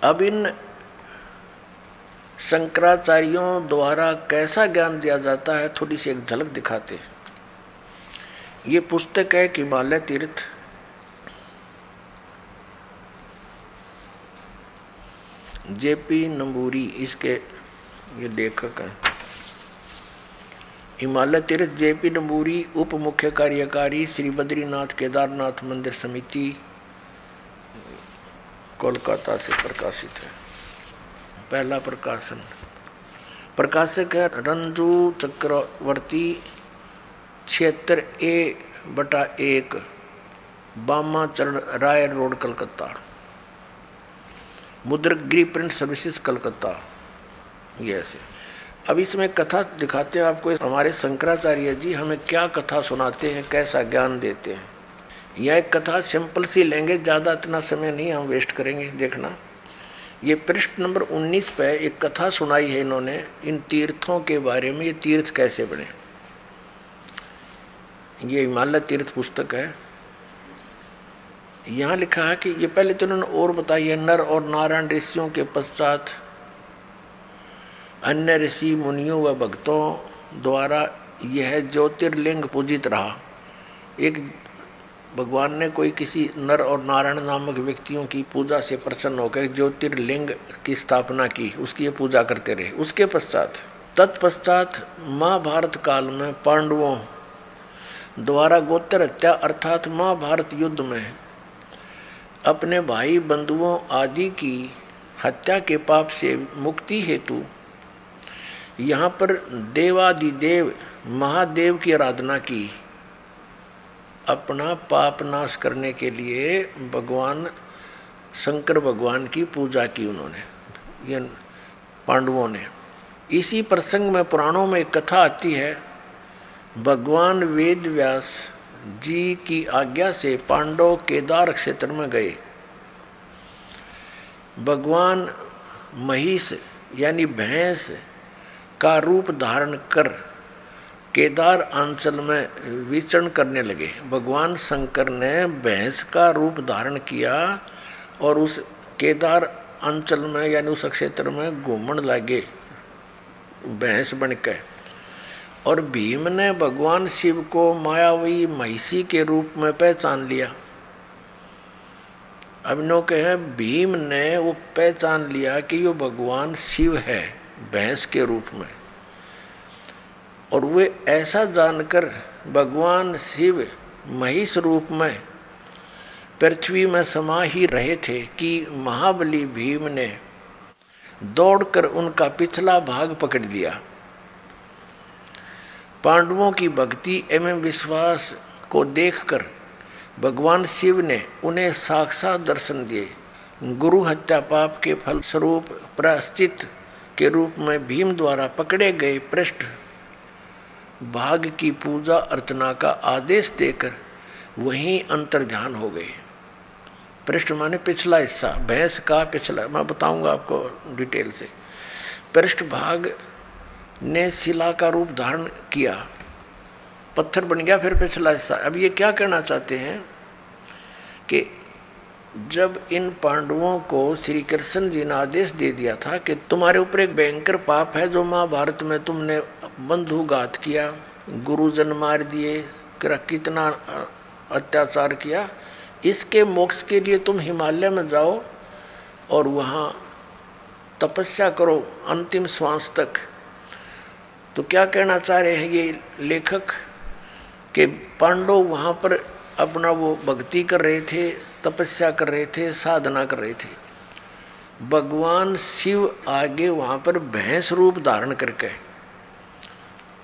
अब इन शंकराचार्यों द्वारा कैसा ज्ञान दिया जाता है थोड़ी सी एक झलक दिखाते हैं। ये पुस्तक है हिमालय तीर्थ, जेपी नंबूरी इसके ये लेखक हैं। हिमालय तीर्थ जेपी नंबूरी, उप मुख्य कार्यकारी, श्री बद्रीनाथ केदारनाथ मंदिर समिति, कोलकाता से प्रकाशित है। पहला प्रकाशन, प्रकाशक है रंजू चक्रवर्ती, क्षेत्र A/1, बामा चरण राय रोड, कलकत्ता। मुद्रक प्रिंट सर्विसेज, कलकत्ता। ये ऐसे। अब इसमें कथा दिखाते हैं आपको, हमारे शंकराचार्य जी हमें क्या कथा सुनाते हैं, कैसा ज्ञान देते हैं। यह एक कथा सिंपल सी लेंगे, ज़्यादा इतना समय नहीं हम वेस्ट करेंगे। देखना, ये पृष्ठ नंबर 19 पे एक कथा सुनाई है इन्होंने इन तीर्थों के बारे में। ये तीर्थ कैसे बने, ये हिमालय तीर्थ पुस्तक है। यहाँ लिखा है कि ये पहले तो इन्होंने और बताई है, नर और नारायण ऋषियों के पश्चात अन्य ऋषि मुनियों व भक्तों द्वारा यह ज्योतिर्लिंग पूजित रहा। एक भगवान ने कोई किसी नर और नारायण नामक व्यक्तियों की पूजा से प्रसन्न होकर ज्योतिर्लिंग की स्थापना की, उसकी ये पूजा करते रहे। उसके पश्चात तत्पश्चात महाभारत काल में पांडवों द्वारा गोत्र हत्या अर्थात महाभारत युद्ध में अपने भाई बंधुओं आदि की हत्या के पाप से मुक्ति हेतु यहाँ पर देवादिदेव महादेव की आराधना की। अपना पाप नाश करने के लिए भगवान शंकर भगवान की पूजा की उन्होंने, ये पांडवों ने। इसी प्रसंग में पुराणों में एक कथा आती है, भगवान वेद व्यास जी की आज्ञा से पांडव केदार क्षेत्र में गए। भगवान महिष यानी भैंस का रूप धारण कर केदार अंचल में विचरण करने लगे। भगवान शंकर ने भैंस का रूप धारण किया और उस केदार अंचल में यानी उस क्षेत्र में घूमने लगे भैंस बनकर। और भीम ने भगवान शिव को मायावी महिषी के रूप में पहचान लिया। अब नो कहे भीम ने वो पहचान लिया कि ये भगवान शिव है भैंस के रूप में, और वे ऐसा जानकर भगवान शिव महिष रूप में पृथ्वी में समा ही रहे थे कि महाबली भीम ने दौड़कर उनका पिछला भाग पकड़ लिया। पांडवों की भक्ति एवं विश्वास को देखकर भगवान शिव ने उन्हें साक्षात दर्शन दिए। गुरु हत्या पाप के फलस्वरूप प्रायश्चित के रूप में भीम द्वारा पकड़े गए पृष्ठ भाग की पूजा अर्चना का आदेश देकर वहीं अंतर्ध्यान हो गए। पृष्ठ माने पिछला हिस्सा, भैंस का पिछला, मैं बताऊंगा आपको डिटेल से। पृष्ठ भाग ने शिला का रूप धारण किया, पत्थर बन गया फिर पिछला हिस्सा। अब ये क्या कहना चाहते हैं कि जब इन पांडवों को श्री कृष्ण जी ने आदेश दे दिया था कि तुम्हारे ऊपर एक भयंकर पाप है, जो महाभारत में तुमने बंधुघात किया, गुरुजन मार दिए, कितना अत्याचार किया, इसके मोक्ष के लिए तुम हिमालय में जाओ और वहाँ तपस्या करो अंतिम श्वास तक। तो क्या कहना चाह रहे हैं ये लेखक कि पांडव वहाँ पर अपना वो भक्ति कर रहे थे, तपस्या कर रहे थे, साधना कर रहे थे। भगवान शिव आगे वहाँ पर भैंस रूप धारण करके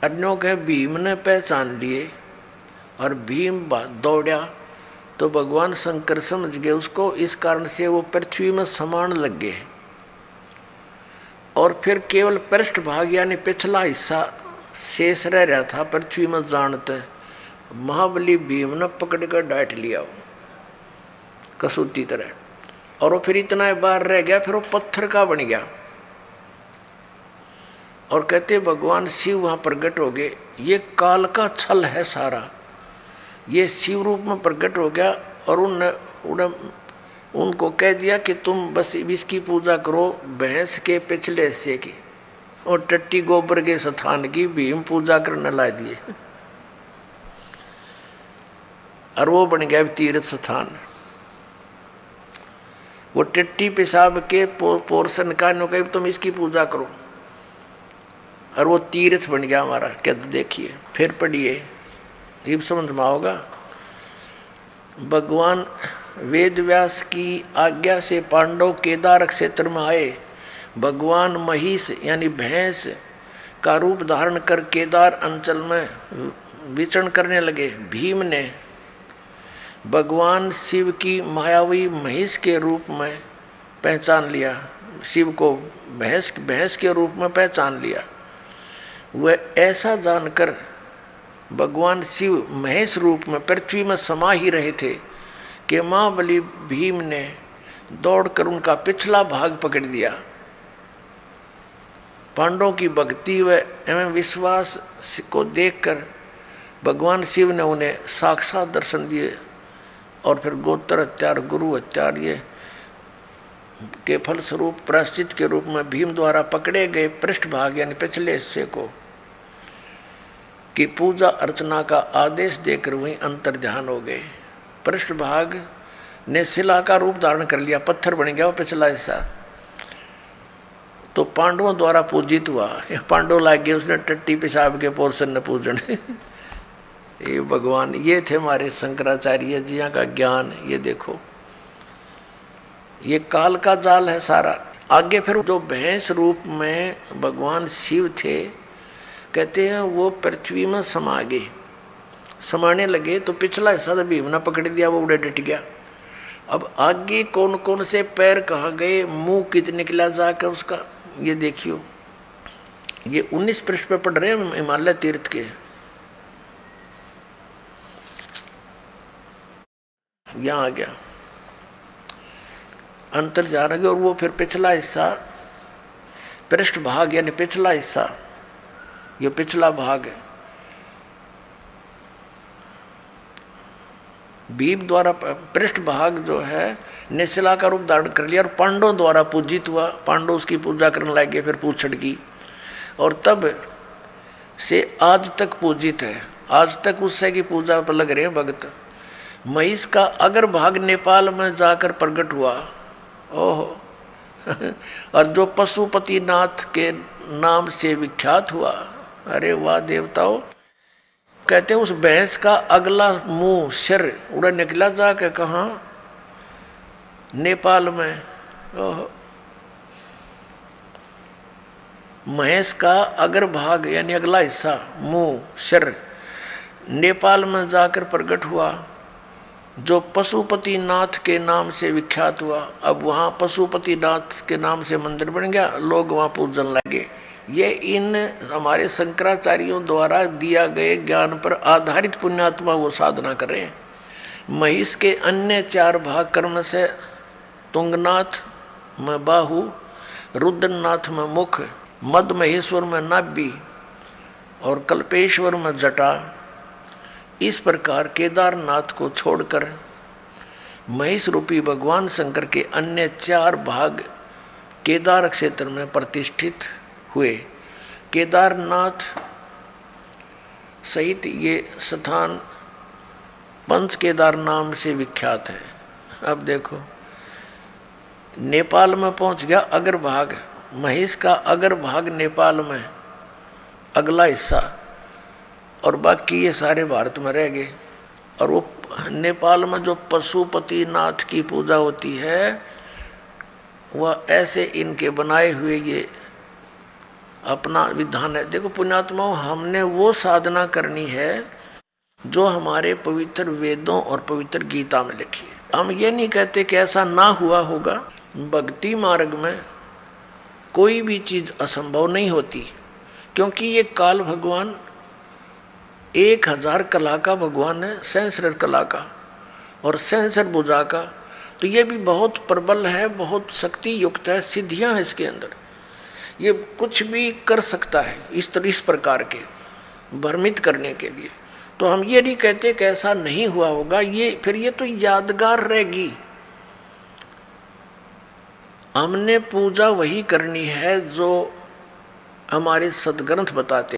अन्यों के भीम ने पहचान लिए और भीम दौड़ा तो भगवान शंकर समझ गए उसको, इस कारण से वो पृथ्वी में समान लग गए। और फिर केवल पृष्ठ भाग यानी पिछला हिस्सा शेष रह रहा था पृथ्वी में जानते। महाबली भीम ने पकड़ कर डांट लिया कसूती तरह, और वो फिर इतना बार रह गया, फिर वो पत्थर का बन गया। और कहते भगवान शिव वहाँ प्रकट हो गए। ये काल का छल है सारा, ये शिव रूप में प्रकट हो गया और उनको कह दिया कि तुम बस इसकी पूजा करो भैंस के पिछले हिस्से की, और टट्टी गोबर के स्थान की भीम पूजा करने ला दिए, और वो बन गया तीर्थ स्थान। वो टट्टी पेशाब के पोर्शन का नो कहीं तुम इसकी पूजा करो, और वो तीर्थ बन गया हमारा। क्या देखिए फिर पढ़िए, ये समझ में आओगा। भगवान वेद व्यास की आज्ञा से पांडव केदार क्षेत्र में आए। भगवान महिष यानी भैंस का रूप धारण कर केदार अंचल में विचरण करने लगे। भीम ने भगवान शिव की मायावी महिष के रूप में पहचान लिया, शिव को भैंस के रूप में पहचान लिया। वह ऐसा जानकर भगवान शिव महेश रूप में पृथ्वी में समा ही रहे थे कि महाबली भीम ने दौड़कर उनका पिछला भाग पकड़ लिया। पांडवों की भक्ति व एवं विश्वास को देखकर भगवान शिव ने उन्हें साक्षात दर्शन दिए, और फिर गोत्र हत्यार गुरु हत्यार ये के फलस्वरूप प्रायश्चित के रूप में भीम द्वारा पकड़े गए पृष्ठभाग यानी पिछले हिस्से को की पूजा अर्चना का आदेश देकर वहीं अंतर्ध्यान हो गए। पृष्ठभाग ने शिला का रूप धारण कर लिया, पत्थर बन गया वो पिछला हिस्सा, तो पांडवों द्वारा पूजित हुआ। पांडव लाग गए उसने टट्टी पेशाब के पोर्शन ने पूजन ये भगवान, ये थे हमारे शंकराचार्य जी का ज्ञान। ये देखो ये काल का जाल है सारा। आगे फिर जो भैंस रूप में भगवान शिव थे, कहते हैं वो पृथ्वी में समा गए, समाने लगे, तो पिछला हिस्सा तो भीम ने पकड़ दिया, वो उड़े डट गया। अब आगे कौन कौन से पैर कहाँ गए, मुंह कित निकला जाकर उसका, ये देखियो। ये 19 पृष्ठ पे पढ़ रहे हैं हिमालय तीर्थ के। यहाँ आ गया अंतर जा रहा, और वो फिर पिछला हिस्सा पृष्ठ भाग यानी पिछला हिस्सा, ये पिछला भाग है भीम द्वारा पृष्ठ भाग जो है निशिला का रूप धारण कर लिया, और पांडवों द्वारा पूजित हुआ। पांडव उसकी पूजा करने लगे, फिर पूछड़ की, और तब से आज तक पूजित है। आज तक उससे की पूजा पर लग रहे हैं भक्त। महिष का अगर भाग नेपाल में जाकर प्रकट हुआ, ओहो और जो पशुपतिनाथ के नाम से विख्यात हुआ। अरे वाह देवताओं, कहते हैं उस भैंस का अगला मुंह सिर उड़ा निकला जाके कहाँ, नेपाल में। ओहो, महेश का अगर भाग यानी अगला हिस्सा मुंह सिर नेपाल में जाकर प्रकट हुआ, जो पशुपतिनाथ के नाम से विख्यात हुआ। अब वहाँ पशुपतिनाथ के नाम से मंदिर बन गया, लोग वहाँ पूजन लगे। ये इन हमारे शंकराचार्यों द्वारा दिया गए ज्ञान पर आधारित पुण्यात्मा वो साधना कर रहे हैं। महिष के अन्य 4 भाग कर्म से तुंगनाथ में बाहु, रुद्रनाथ में मुख, मद महेश्वर में नाभि और कल्पेश्वर में जटा। इस प्रकार केदारनाथ को छोड़कर महिष रूपी भगवान शंकर के अन्य 4 भाग केदार क्षेत्र में प्रतिष्ठित हुए। केदारनाथ सहित ये स्थान पंच केदार नाम से विख्यात है। अब देखो नेपाल में पहुंच गया अग्रभाग, महिष का अग्रभाग नेपाल में अगला हिस्सा, और बाकी ये सारे भारत में रह गए। और वो नेपाल में जो पशुपतिनाथ की पूजा होती है, वह ऐसे इनके बनाए हुए ये अपना विधान है। देखो पुण्यात्माओं, हमने वो साधना करनी है जो हमारे पवित्र वेदों और पवित्र गीता में लिखी है। हम ये नहीं कहते कि ऐसा ना हुआ होगा। भक्ति मार्ग में कोई भी चीज़ असंभव नहीं होती, क्योंकि ये काल भगवान 1000 कला का भगवान है, सहस्र कला का और सहस्र भुजा का। तो ये भी बहुत प्रबल है, बहुत शक्ति युक्त है, सिद्धियां हैं इसके अंदर। ये कुछ भी कर सकता है इस प्रकार के भ्रमित करने के लिए। तो हम ये नहीं कहते कि ऐसा नहीं हुआ होगा, ये फिर ये तो यादगार रहेगी। हमने पूजा वही करनी है जो हमारे सदग्रंथ बताते।